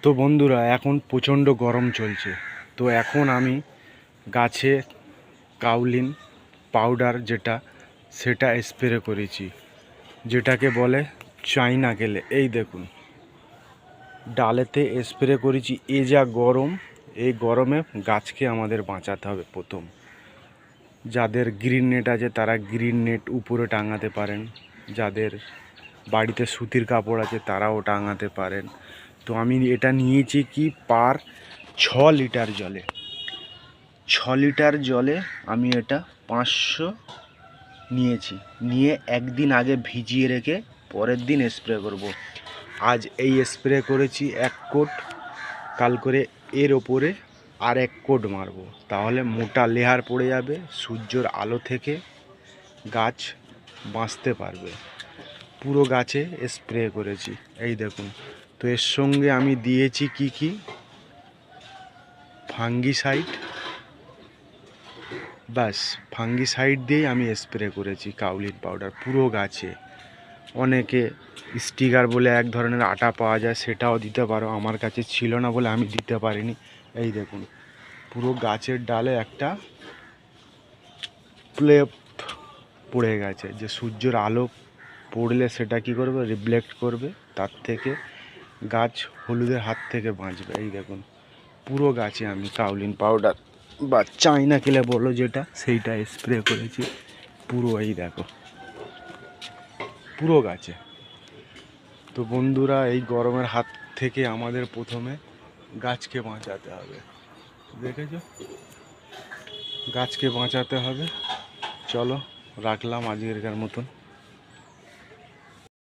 তো বন্ধুরা, এখন প্রচণ্ড গরম চলছে। তো এখন আমি গাছে কাউলিন পাউডার সেটা স্প্রে করেছি, যেটাকে বলে চাইনা গেলে। এই দেখুন, ডালেতে স্প্রে করেছি। এ যা গরম, এই গরমে গাছকে আমাদের বাঁচাতে হবে। প্রথম, যাদের গ্রিন নেট আছে তারা গ্রিন নেট উপরে টাঙাতে পারেন, যাদের বাড়িতে সুতির কাপড় আছে তারাও টাঙাতে পারেন। তো আমি এটা নিয়েছি কি পার 6 লিটার জলে, 6 লিটার জলে আমি এটা 500 নিয়েছি। নিয়ে একদিন আগে ভিজিয়ে রেখে পরের দিন স্প্রে করব। আজ এই স্প্রে করেছি 1 কোট, কাল করে এর ওপরে আর 1 কোট মারব। তাহলে মোটা লেয়ার পড়ে যাবে, সূর্যের আলো থেকে গাছ বাঁচতে পারবে। পুরো গাছে স্প্রে করেছি, এই দেখুন। তো এর সঙ্গে আমি দিয়েছি কি ফাঙ্গিসাইড, ব্যাস ফাঙ্গিসাইড দিয়েই আমি স্প্রে করেছি কাউলিন পাউডার পুরো গাছে। অনেকে স্টিকার বলে এক ধরনের আটা পাওয়া যায়, সেটাও দিতে পারো। আমার কাছে ছিল না বলে আমি দিতে পারিনি। এই দেখুন, পুরো গাছের ডালে একটা প্লেপ পড়ে গেছে, যে সূর্যের আলো পড়লে সেটা কি করবে, রিফ্লেক্ট করবে, তার থেকে গাছ হলুদের হাত থেকে বাঁচবে। এই দেখুন, পুরো গাছে আমি কাউলিন পাউডার বা চাইনা কেলে বলো যেটা, সেইটা স্প্রে করেছি পুরো। এই দেখো, পুরো গাছে। তো বন্ধুরা, এই গরমের হাত থেকে আমাদের প্রথমে গাছকে বাঁচাতে হবে। দেখেছো, গাছকে বাঁচাতে হবে। চলো, রাখলাম আজকেরকার মতন।